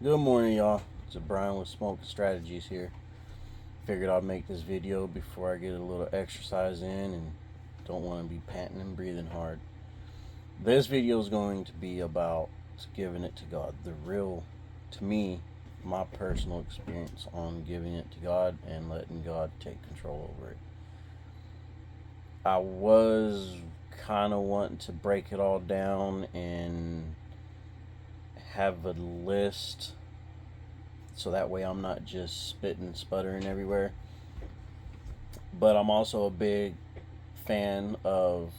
Good morning, y'all. It's Brian with Smoke Strategies here. Figured I'd make this video before I get a little exercise in and don't want to be panting and breathing hard. This video is going to be about giving it to God. The real, to me, my personal experience on giving it to God and letting God take control over it. I was kind of wanting to break it all down and have a list so that way I'm not just spitting and sputtering everywhere. But I'm also a big fan of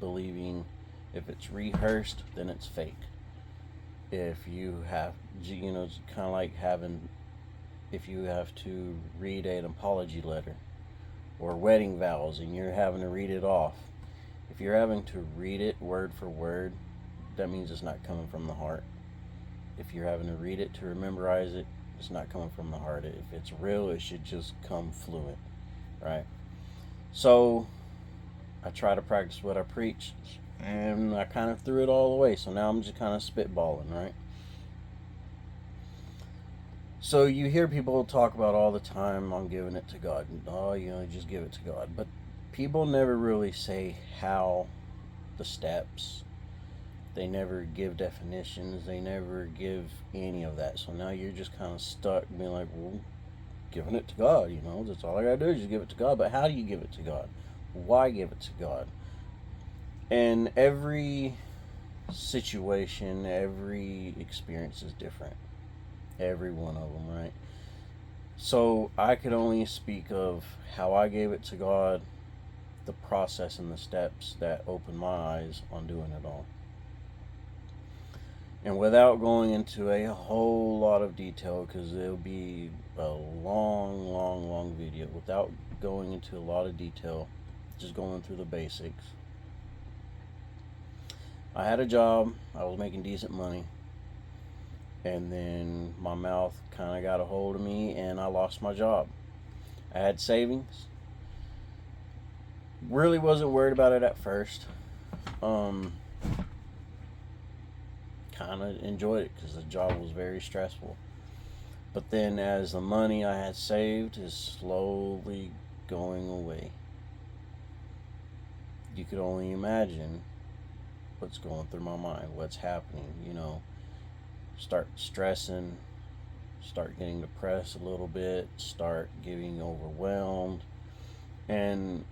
believing if it's rehearsed, then it's fake. If you have, it's kind of like having, if you have to read an apology letter or wedding vows and you're having to read it off, if you're having to read it word for word, that means it's not coming from the heart. If you're having to read it to memorize it, it's not coming from the heart. If it's real, it should just come fluent, right? So I try to practice what I preach, and I kind of threw it all away. So now I'm just kind of spitballing, right? So you hear people talk about all the time, I'm giving it to God. Oh, just give it to God. But people never really say how, the steps. They never give definitions. They never give any of that. So now you're just kind of stuck being like, well, giving it to God, that's all I gotta do is just give it to God. But how do you give it to God? Why give it to God? And every situation, every experience is different. Every one of them, right? So I could only speak of how I gave it to God, the process and the steps that opened my eyes on doing it all. And without going into a whole lot of detail, because it'll be a long video, without going into a lot of detail, just going through the basics. I had a job, I was making decent money, and then my mouth kind of got a hold of me and I lost my job. I had savings, really wasn't worried about it at first. Kind of enjoyed it because the job was very stressful. But then as the money I had saved is slowly going away, you could only imagine what's going through my mind, what's happening, start stressing, start getting depressed a little bit, start getting overwhelmed. And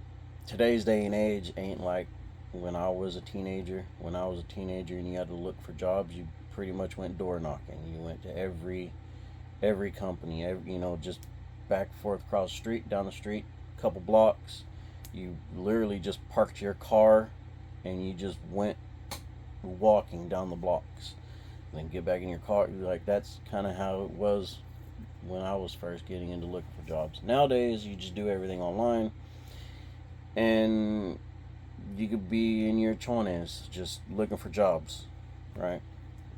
today's day and age ain't like when I was a teenager. When I was a teenager and you had to look for jobs, you pretty much went door knocking. You went to every company, just back and forth across the street, down the street, a couple blocks. You literally just parked your car and you just went walking down the blocks. And then get back in your car. Like, that's kind of how it was when I was first getting into looking for jobs. Nowadays, you just do everything online, and you could be in your 20s just looking for jobs, right?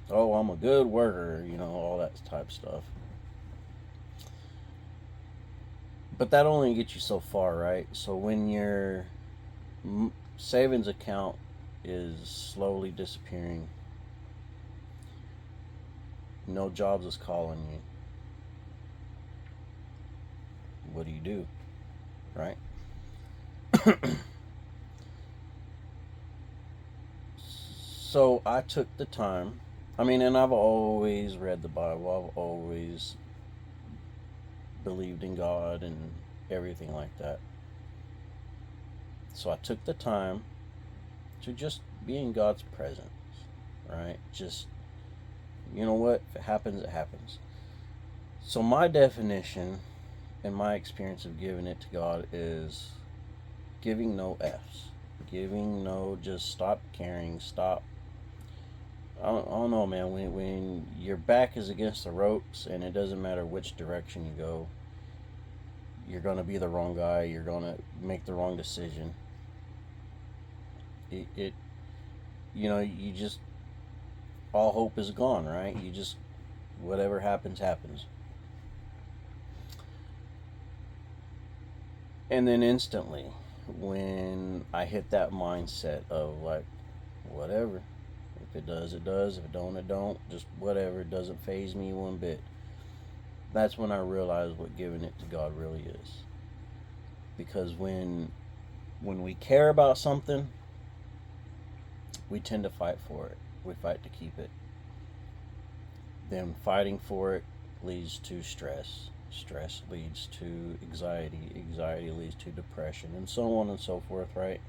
Oh, I'm a good worker, all that type of stuff. But that only gets you so far, right? So when your savings account is slowly disappearing, no jobs is calling you, what do? Right? So I took the time. And I've always read the Bible. I've always believed in God and everything like that. So I took the time to just be in God's presence, right? Just, you know what? If it happens, it happens. So my definition and my experience of giving it to God is giving no F's. Giving no, just stop caring, stop. I don't know, man. When your back is against the ropes and it doesn't matter which direction you go, you're going to be the wrong guy. You're going to make the wrong decision. You just, all hope is gone, right? You just, whatever happens, happens. And then instantly, when I hit that mindset of like, whatever, if it does, it does. If it don't, it don't. Just whatever. It doesn't faze me one bit. That's when I realized what giving it to God really is. Because when we care about something, we tend to fight for it. We fight to keep it. Then fighting for it leads to stress. Stress leads to anxiety. Anxiety leads to depression, and so on and so forth, right?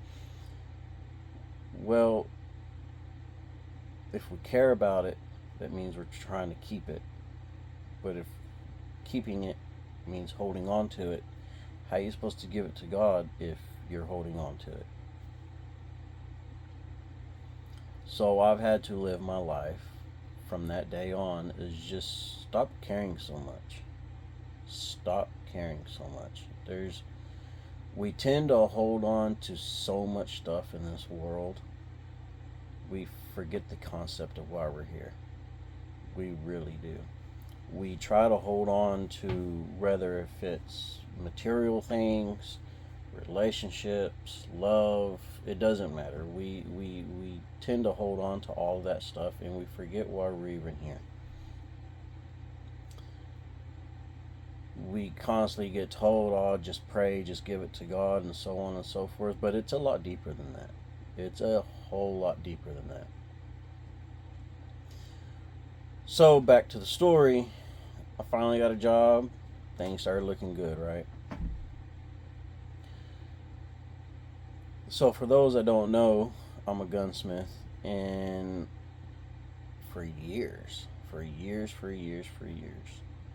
Well, if we care about it, that means we're trying to keep it. But if keeping it means holding on to it, how are you supposed to give it to God if you're holding on to it? So I've had to live my life from that day on is just stop caring so much. Stop caring so much. We tend to hold on to so much stuff in this world. We forget the concept of why we're here. We really do. We try to hold on to, whether if it's material things, relationships, love, it doesn't matter. We tend to hold on to all of that stuff, and we forget why we're even here. We constantly get told, oh, just pray, just give it to God, and so on and so forth. But it's a lot deeper than that. It's a whole lot deeper than that. So back to the story. I finally got a job. Things started looking good, right? So for those that don't know, I'm a gunsmith, and for years,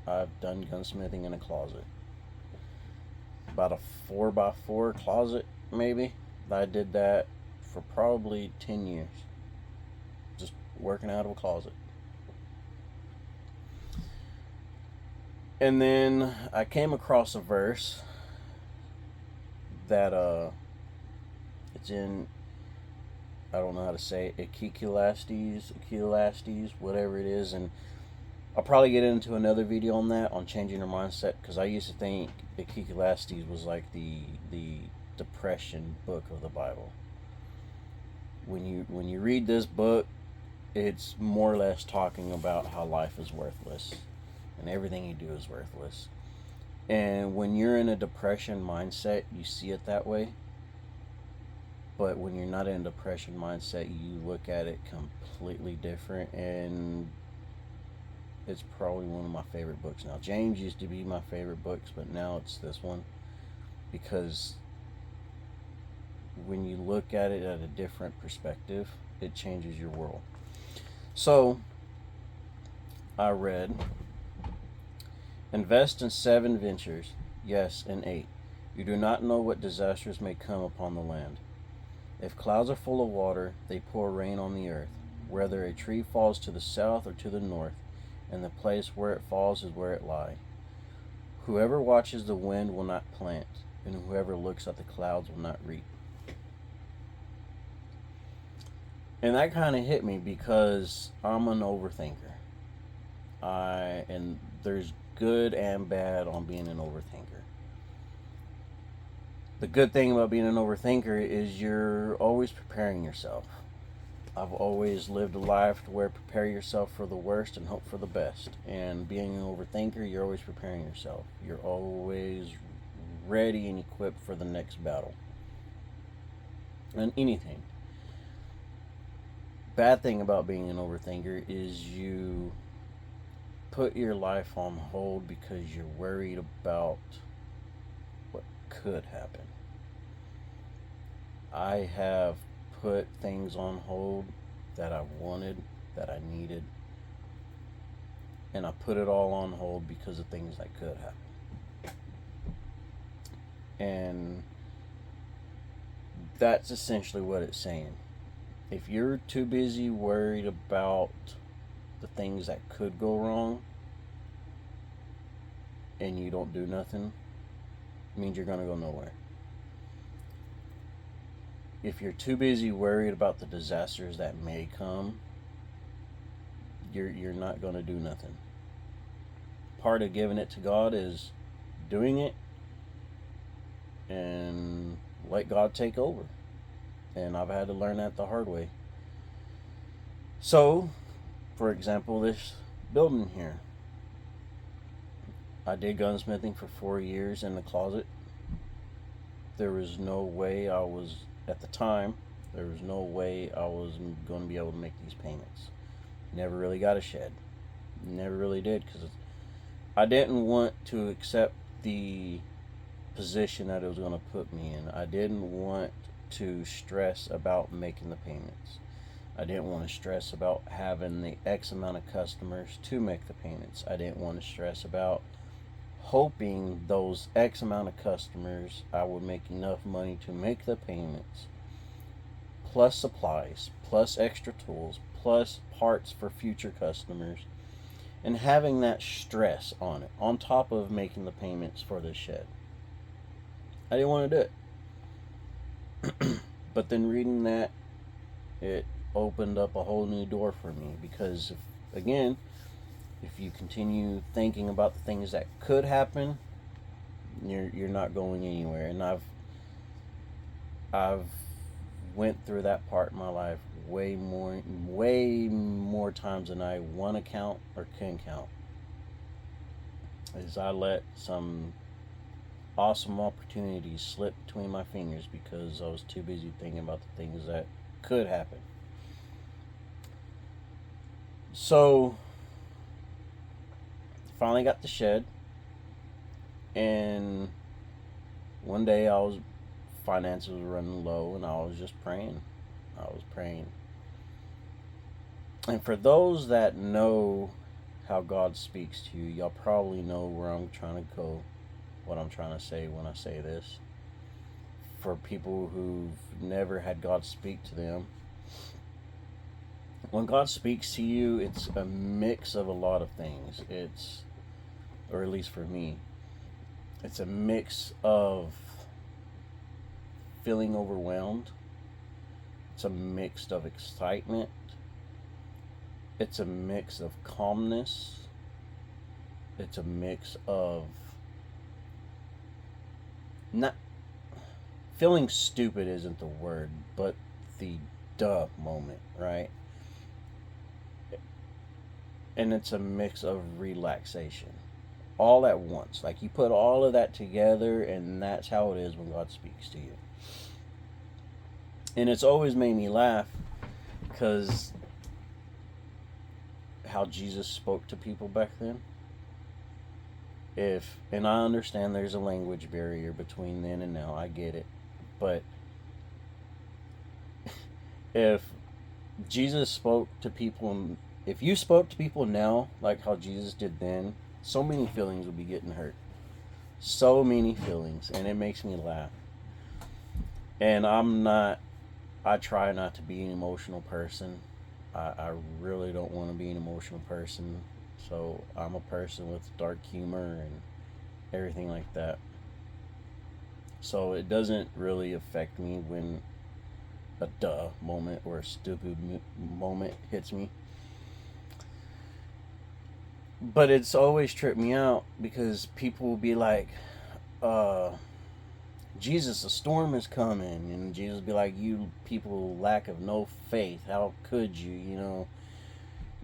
I've done gunsmithing in a closet. About a 4x4 closet, maybe. I did that for probably 10 years. Just working out of a closet. And then I came across a verse that it's in, I don't know how to say it, Ecclesiastes, whatever it is, and I'll probably get into another video on that, on changing your mindset, because I used to think Ecclesiastes was like the depression book of the Bible. When you read this book, it's more or less talking about how life is worthless and everything you do is worthless. And when you're in a depression mindset, you see it that way. But when you're not in a depression mindset, you look at it completely different, and it's probably one of my favorite books now. James used to be my favorite books, but now it's this one, because when you look at it at a different perspective, it changes your world. So I read, invest in 7 ventures, yes, in 8. You do not know what disasters may come upon the land. If clouds are full of water, they pour rain on the earth. Whether a tree falls to the south or to the north, and the place where it falls is where it lies. Whoever watches the wind will not plant, and whoever looks at the clouds will not reap. And that kind of hit me, because I'm an overthinker. And there's good and bad on being an overthinker. The good thing about being an overthinker is you're always preparing yourself. I've always lived a life to where prepare yourself for the worst and hope for the best. And being an overthinker, you're always preparing yourself. You're always ready and equipped for the next battle. And anything. Bad thing about being an overthinker is you put your life on hold because you're worried about what could happen. I have put things on hold that I wanted, that I needed, and I put it all on hold because of things that could happen. And that's essentially what it's saying. If you're too busy worried about the things that could go wrong and you don't do nothing, it means you're going to go nowhere. If you're too busy worried about the disasters that may come, you're not going to do nothing. Part of giving it to God is doing it and let God take over. And I've had to learn that the hard way. So, for example, this building here. I did gunsmithing for 4 years in the closet. There was no way I was, at the time, there was no way I was going to be able to make these payments. Never really got a shed. Never really did, because I didn't want to accept the position that it was going to put me in. I didn't want to stress about making the payments. I didn't want to stress about having the X amount of customers to make the payments. I didn't want to stress about hoping those X amount of customers I would make enough money to make the payments, plus supplies, plus extra tools, plus parts for future customers, and having that stress on it, on top of making the payments for this shed. I didn't want to do it. But then reading that, it opened up a whole new door for me, because, again, if you continue thinking about the things that could happen, you're not going anywhere. And I've went through that part in my life way more times than I want to count or can count. Is I let some awesome opportunities slip between my fingers because I was too busy thinking about the things that could happen. So finally got the shed, and one day finances were running low, and I was just praying. And for those that know how God speaks to you, y'all probably know where I'm trying to go, what I'm trying to say when I say this. For people who've never had God speak to them, when God speaks to you, it's a mix of a lot of things. Or at least for me, it's a mix of feeling overwhelmed. It's a mix of excitement. It's a mix of calmness. It's a mix of not feeling stupid isn't the word, but the duh moment, right? And it's a mix of relaxation, all at once. Like, you put all of that together, and that's how it is when God speaks to you. And it's always made me laugh, because how Jesus spoke to people back then. And I understand there's a language barrier between then and now, I get it, but if Jesus spoke to people, if you spoke to people now like how Jesus did then, so many feelings would be getting hurt. So many feelings, and it makes me laugh. And I try not to be an emotional person. I really don't want to be an emotional person. So I'm a person with dark humor and everything like that. So it doesn't really affect me when a duh moment or a stupid moment hits me. But it's always tripped me out, because people will be like, Jesus, a storm is coming. And Jesus will be like, you people lack of no faith. How could you,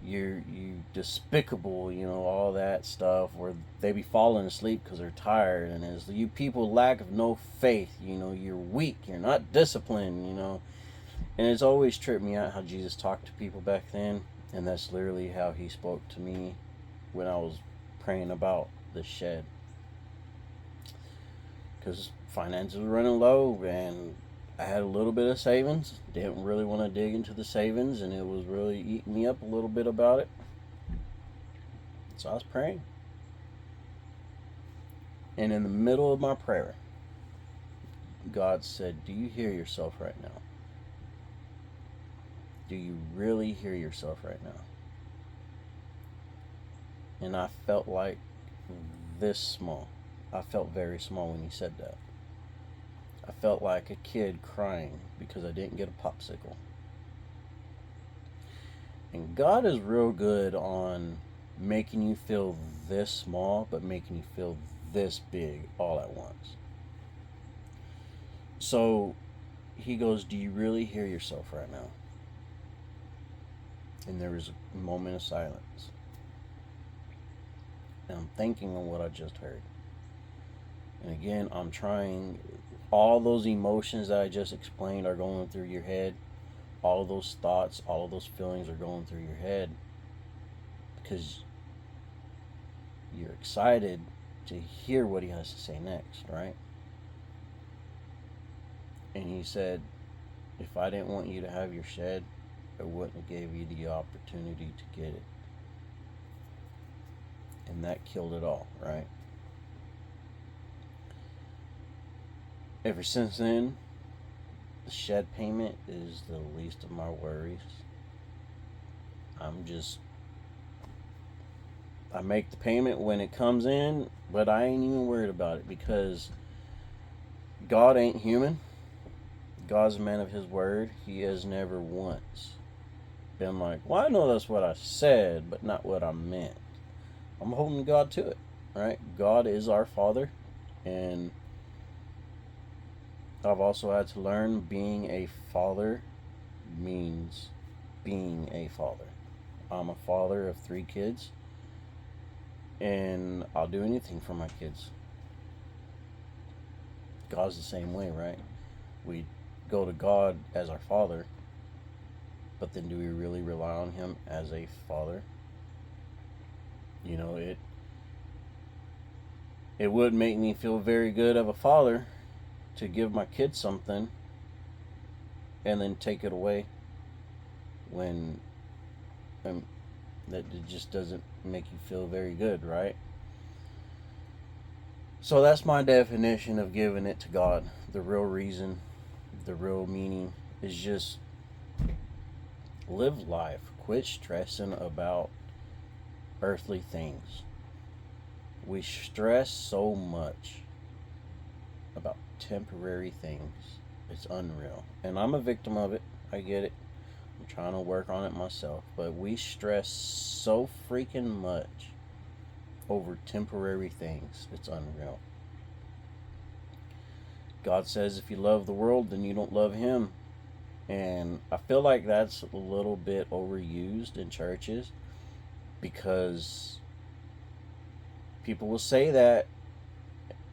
you despicable, all that stuff. Or they be falling asleep because they're tired. And it's, you people lack of no faith. You're weak. You're not disciplined, And it's always tripped me out how Jesus talked to people back then. And that's literally how he spoke to me when I was praying about the shed. Because finances were running low, and I had a little bit of savings. Didn't really want to dig into the savings, and it was really eating me up a little bit about it. So I was praying. And in the middle of my prayer, God said, do you hear yourself right now? Do you really hear yourself right now? And I felt like this small. I felt very small when he said that. I felt like a kid crying because I didn't get a popsicle. And God is real good on making you feel this small, but making you feel this big all at once. So he goes, do you really hear yourself right now? And there was a moment of silence. And I'm thinking on what I just heard. And again, I'm trying, all those emotions that I just explained are going through your head. All of those thoughts, all of those feelings are going through your head because you're excited to hear what he has to say next, right? And he said, if I didn't want you to have your shed, I wouldn't have gave you the opportunity to get it. And that killed it all, right? Ever since then, the shed payment is the least of my worries. I make the payment when it comes in, but I ain't even worried about it because God ain't human. God's a man of his word. He has never once been like, well, I know that's what I said, but not what I meant. I'm holding God to it, right? God is our Father, and I've also had to learn being a father means being a father. I'm a father of 3 kids, and I'll do anything for my kids. God's the same way, right? We go to God as our father, but then do we really rely on him as a father? You know, it would make me feel very good of a father to give my kids something and then take it away when that it just doesn't make you feel very good, right? So that's my definition of giving it to God. The real reason, the real meaning is just live life. Quit stressing about earthly things. We stress so much about temporary things. It's unreal. And I'm a victim of it. I get it. I'm trying to work on it myself. But we stress so freaking much over temporary things. It's unreal. God says if you love the world, then you don't love him. And I feel like that's a little bit overused in churches because people will say that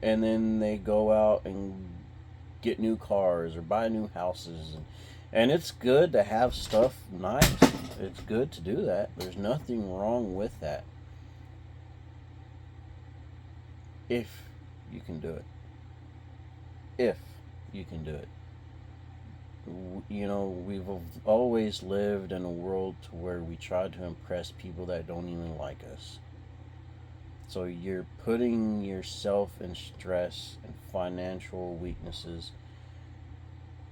and then they go out and get new cars or buy new houses, and it's good to have stuff nice. It's good to do that. There's nothing wrong with that if you can do it. If you can do it. You know, we've always lived in a world to where we try to impress people that don't even like us. So you're putting yourself in stress and financial weaknesses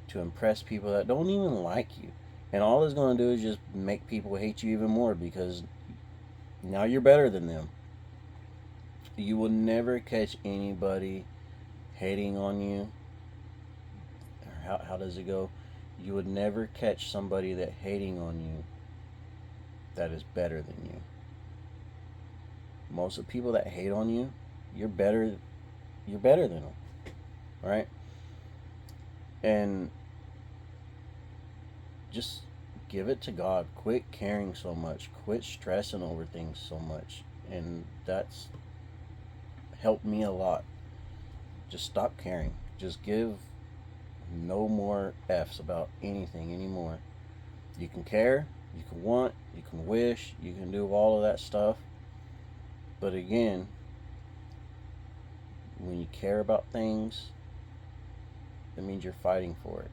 to impress people that don't even like you. And all it's going to do is just make people hate you even more because now you're better than them. You will never catch anybody hating on you. How does it go? You would never catch somebody that hating on you that is better than you. Most of the people that hate on you, you're better than them, right? And just give it to God. Quit caring so much. Quit stressing over things so much. And that's helped me a lot. Just stop caring. Just give no more F's about anything anymore. You can care, you can want, you can wish, you can do all of that stuff. But again, when you care about things, it means you're fighting for it.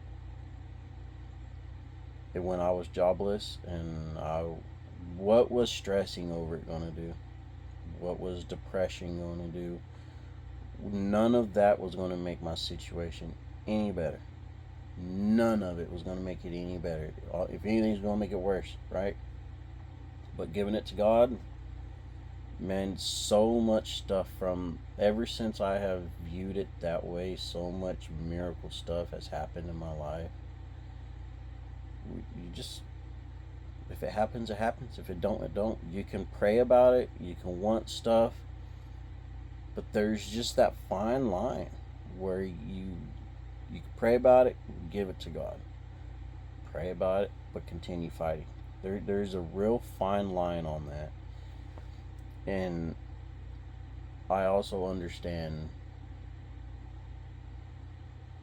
And when I was jobless and what was stressing over it going to do? What was depression going to do? None of that was going to make my situation any better. None of it was going to make it any better. If anything, it's going to make it worse, right? But giving it to God, man, so much stuff from ever since I have viewed it that way, so much miracle stuff has happened in my life. You just, if it happens, it happens. If it don't, it don't. You can pray about it, you can want stuff, but there's just that fine line where you can pray about it, give it to God. Pray about it, but continue fighting. There's a real fine line on that. And I also understand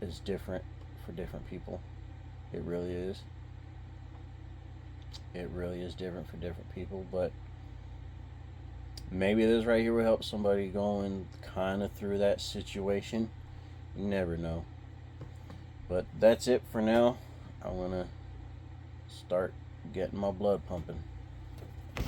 it's different for different people. It really is. It really is different for different people, but maybe this right here will help somebody going kind of through that situation. You never know. But that's it for now. I'm going to start getting my blood pumping.